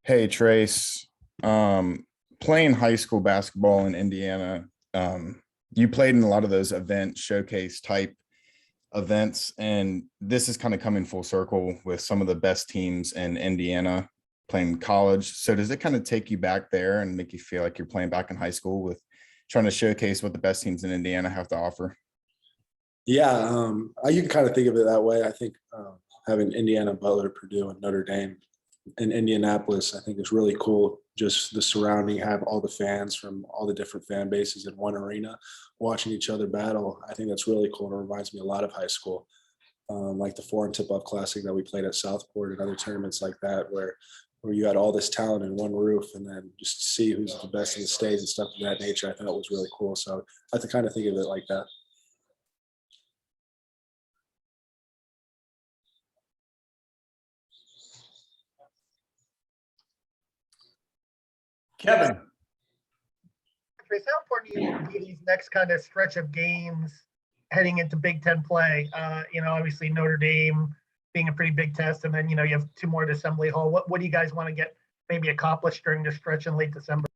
Hey, Trayce. Playing high school basketball in Indiana, you played in a lot of those event showcase type events, and this is kind of coming full circle with some of the best teams in Indiana playing college. So does it kind of take you back there and make you feel like you're playing back in high school with trying to showcase what the best teams in Indiana have to offer? Yeah, you can kind of think of it that way. I think having Indiana, Butler, Purdue, and Notre Dame in Indianapolis, I think is really cool. Just the surrounding, have all the fans from all the different fan bases in one arena watching each other battle. I think that's really cool. And it reminds me a lot of high school, like the Foreign Tip-Off Classic that we played at Southport and other tournaments like that, where you had all this talent in one roof, and then just see who's the best in the state and stuff of that nature. I thought was really cool. So I have to kind of think of it like that. Kevin. Trayce, how important do you view these next kind of stretch of games heading into Big Ten play? Obviously Notre Dame being a pretty big test, and then you have two more at Assembly Hall. What do you guys want to get maybe accomplished during the stretch in late December?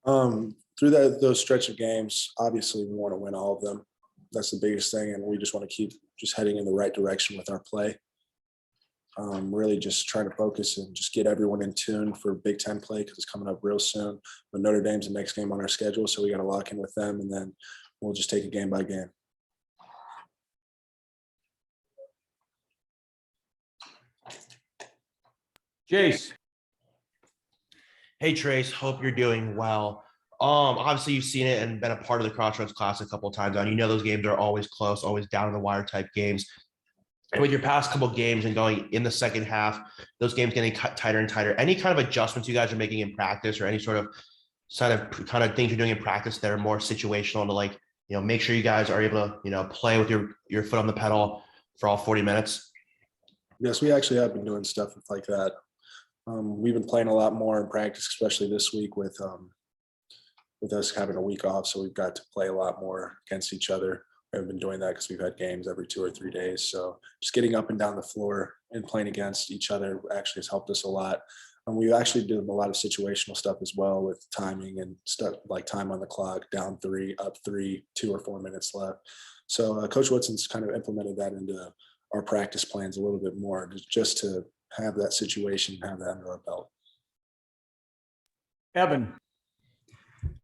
Through those stretch of games, obviously we want to win all of them. That's the biggest thing, and we just want to keep just heading in the right direction with our play. Really just trying to focus and just get everyone in tune for Big Ten play because it's coming up real soon. But Notre Dame's the next game on our schedule, so we got to lock in with them, and then we'll just take it game by game. Jace. Hey Trayce, hope you're doing well. Obviously you've seen it and been a part of the Crossroads class a couple of times, and you know those games are always close, always down in the wire type games. And with your past couple of games and going in the second half, those games getting tighter and tighter. Any kind of adjustments you guys are making in practice, or any sort of kind of things you're doing in practice that are more situational to make sure you guys are able to play with your foot on the pedal for all 40 minutes? Yes, we actually have been doing stuff like that. We've been playing a lot more in practice, especially this week with us having a week off. So we've got to play a lot more against each other. We haven't been doing that because we've had games every 2 or 3 days. So just getting up and down the floor and playing against each other actually has helped us a lot. And we actually do a lot of situational stuff as well with timing and stuff like time on the clock, down 3, up 3, 2 or 4 minutes left. So Coach Woodson's kind of implemented that into our practice plans a little bit more, just to have that situation, have that under our belt. Evan.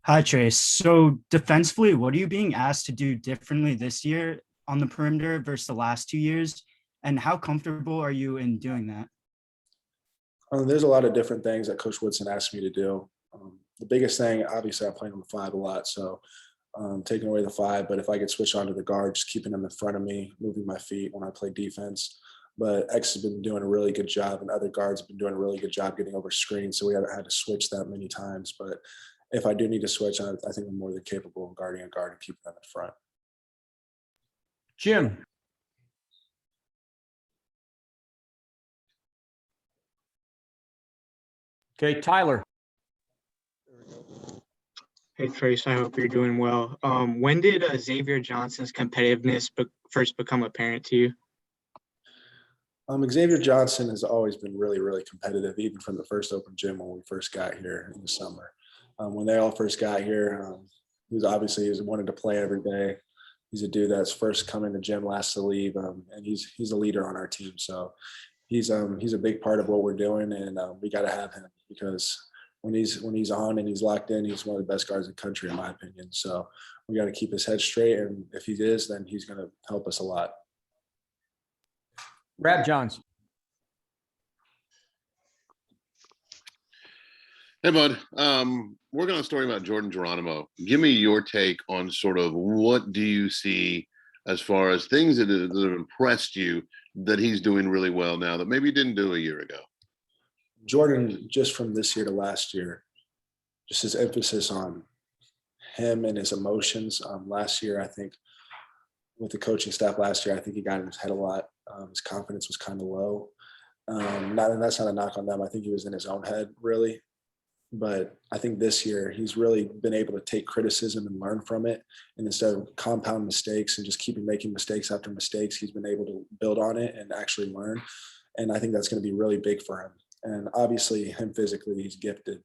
Hi, Trayce. So defensively, what are you being asked to do differently this year on the perimeter versus the last 2 years? And how comfortable are you in doing that? There's a lot of different things that Coach Woodson asked me to do. The biggest thing, obviously, I'm playing on the 5 a lot, so taking away the 5. But if I could switch onto the guard, just keeping them in front of me, moving my feet when I play defense. But X has been doing a really good job, and other guards have been doing a really good job getting over screens, so we haven't had to switch that many times. But if I do need to switch, I think I'm more than capable of guarding a guard and keeping them in front. Jim. Okay, Tyler. Hey, Trayce, I hope you're doing well. When did Xavier Johnson's competitiveness first become apparent to you? Xavier Johnson has always been really, really competitive, even from the first open gym when we first got here in the summer. When they all first got here, he wanted to play every day. He's a dude that's first come in the gym, last to leave, and he's a leader on our team. So he's a big part of what we're doing, and we got to have him because when he's on and he's locked in, he's one of the best guards in the country, in my opinion. So we got to keep his head straight, and if he is, then he's going to help us a lot. Rab Johnson. Hey, bud. Working on a story about Jordan Geronimo. Give me your take on sort of what do you see as far as things that have impressed you that he's doing really well now that maybe he didn't do a year ago? Jordan, just from this year to last year, just his emphasis on him and his emotions. Last year, I think, with the coaching staff last year, I think he got in his head a lot. His confidence was kind of low. That's not a knock on them. I think he was in his own head, really. But I think this year he's really been able to take criticism and learn from it. And instead of compound mistakes and just keeping making mistakes after mistakes, he's been able to build on it and actually learn. And I think that's going to be really big for him. And obviously him physically, he's gifted.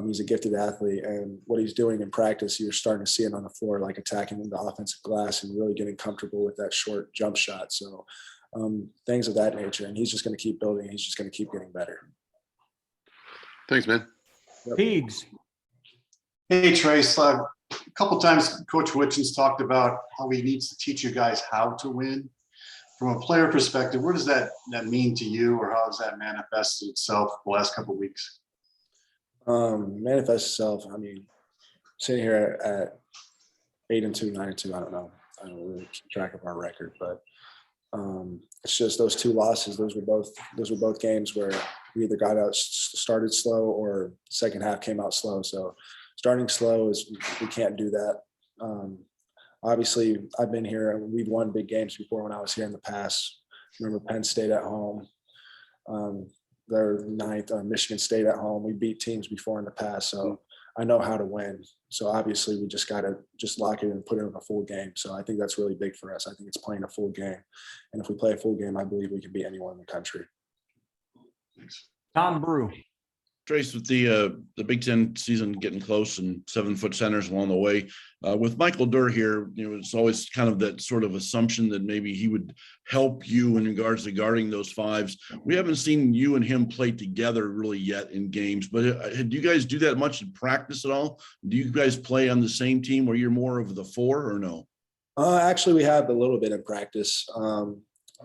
He's a gifted athlete, and what he's doing in practice, you're starting to see it on the floor, like attacking the offensive glass and really getting comfortable with that short jump shot. So things of that nature, and he's just going to keep building. He's just going to keep getting better. Thanks, man. Peegs. Hey, Trayce. A couple times Coach Woodson's talked about how he needs to teach you guys how to win. From a player perspective, what does that mean to you, or how has that manifested itself the last couple of weeks? Manifest itself. I mean, sitting here at 8-2, 9-2, I don't know. I don't really keep track of our record, but it's just those two losses. Those were both games where we either started slow, or second half came out slow. So starting slow we can't do that. Obviously, I've been here and we've won big games before when I was here in the past. Remember Penn State at home. They're ninth, Michigan State at home. We beat teams before in the past, so I know how to win. So obviously, we just got to lock it and put it in a full game. So I think that's really big for us. I think it's playing a full game, and if we play a full game, I believe we can beat anyone in the country. Thanks. Tom Brew. Trayce, with the Big Ten season getting close and 7-foot centers along the way, with Michael Durr here, it's always kind of that sort of assumption that maybe he would help you in regards to guarding those fives. We haven't seen you and him play together really yet in games, but do you guys do that much in practice at all? Do you guys play on the same team where you're more of the four, or no? Actually, we have a little bit in practice.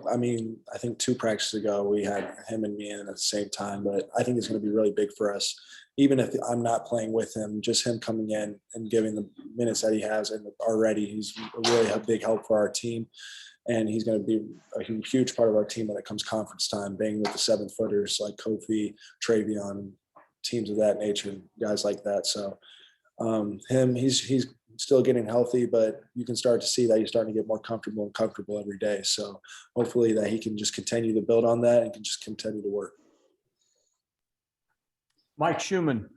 I mean, I think 2 practices ago, we had him and me in at the same time, but I think it's going to be really big for us. Even if I'm not playing with him, just him coming in and giving the minutes that he has and already, he's really a big help for our team. And he's going to be a huge part of our team when it comes conference time, being with the 7-footers like Kofi, Travion, teams of that nature, guys like that. So he's still getting healthy, but you can start to see that he's starting to get more comfortable every day. So hopefully that he can just continue to build on that and can just continue to work. Mike Schumann.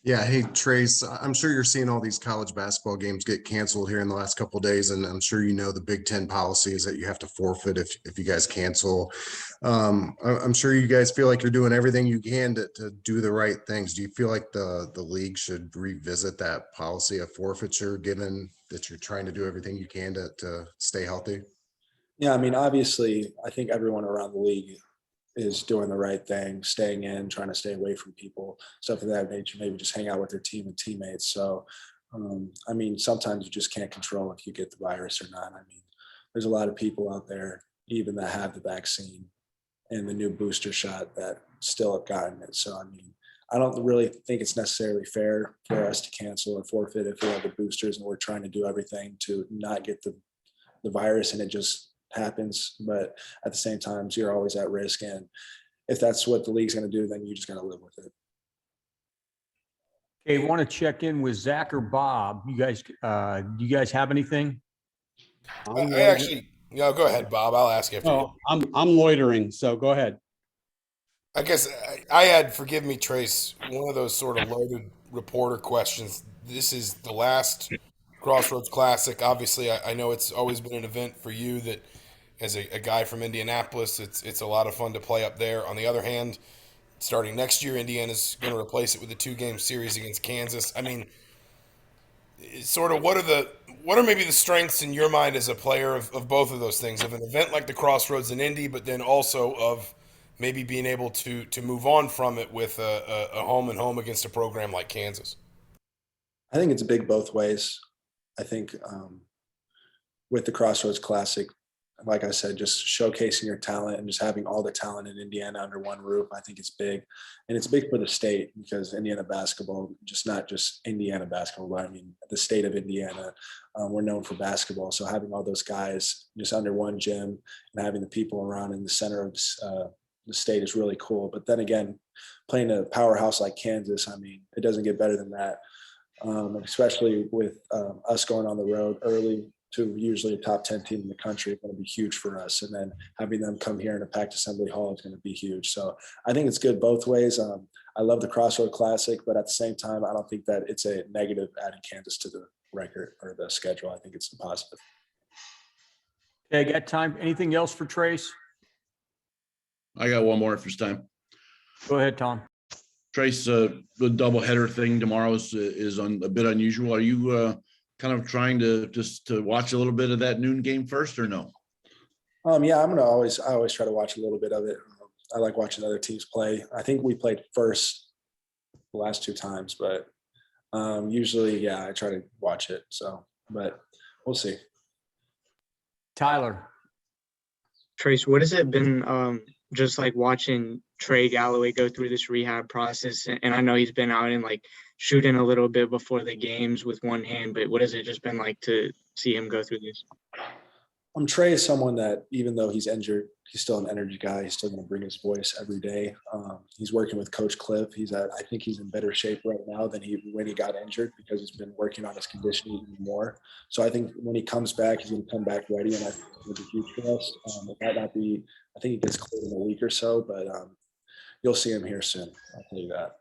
Yeah. Hey, Trayce, I'm sure you're seeing all these college basketball games get canceled here in the last couple of days. And I'm sure you know the Big Ten policy is that you have to forfeit if you guys cancel. I'm sure you guys feel like you're doing everything you can to do the right things. Do you feel like the league should revisit that policy of forfeiture, given that you're trying to do everything you can to stay healthy? Yeah, I mean, obviously, I think everyone around the league is doing the right thing, staying in, trying to stay away from people, stuff of that nature, maybe just hang out with their team and teammates. So, I mean, sometimes you just can't control if you get the virus or not. I mean, there's a lot of people out there, even that have the vaccine and the new booster shot, that still have gotten it. So, I mean, I don't really think it's necessarily fair for us to cancel or forfeit if we have the boosters and we're trying to do everything to not get the virus and it just happens. But at the same time, you're always at risk, and if that's what the league's going to do, then you just got to live with it. Okay, want to check in with Zach or Bob? You guys, do you guys have anything? I actually, go ahead, Bob. I'll ask after you. I'm loitering, so go ahead. I guess I had, forgive me, Trayce, one of those sort of loaded reporter questions. This is the last Crossroads Classic. Obviously, I know it's always been an event for you that, as a guy from Indianapolis, it's a lot of fun to play up there. On the other hand, starting next year, Indiana's going to replace it with a 2-game series against Kansas. I mean, sort of what are maybe the strengths in your mind as a player of both of those things, of an event like the Crossroads in Indy, but then also of maybe being able to move on from it with a home and home against a program like Kansas? I think it's big both ways. I think with the Crossroads Classic, like I said, just showcasing your talent and just having all the talent in Indiana under one roof, I think it's big. And it's big for the state, because Indiana basketball, not just Indiana basketball, but I mean, the state of Indiana, we're known for basketball. So having all those guys just under one gym and having the people around in the center of the state is really cool. But then again, playing a powerhouse like Kansas, I mean, it doesn't get better than that. Especially with us going on the road early to usually a top 10 team in the country, it's going to be huge for us. And then having them come here in a packed assembly hall is going to be huge. So I think it's good both ways. I love the Crossroad Classic, but at the same time, I don't think that it's a negative adding Kansas to the record or the schedule. I think it's a positive. Okay, got time? Anything else for Trayce? I got one more if there's time. Go ahead, Tom. Trayce, the doubleheader thing tomorrow is a bit unusual. Are you kind of trying to just to watch a little bit of that noon game first or no? Yeah, I always try to watch a little bit of it. I like watching other teams play. I think we played first the last 2 times, but usually, yeah, I try to watch it. So, but we'll see. Tyler. Trayce, what has it been just like watching Trey Galloway go through this rehab process? And I know he's been out and like shooting a little bit before the games with one hand, but what has it just been like to see him go through this? Trey is someone that even though he's injured, he's still an energy guy. He's still going to bring his voice every day. He's working with Coach Cliff. I think he's in better shape right now than when he got injured because he's been working on his conditioning even more. So I think when he comes back, he's going to come back ready, and I think it's going to be huge for us. It might not be. I think he gets cleared in a week or so, but you'll see him here soon. I'll tell you that.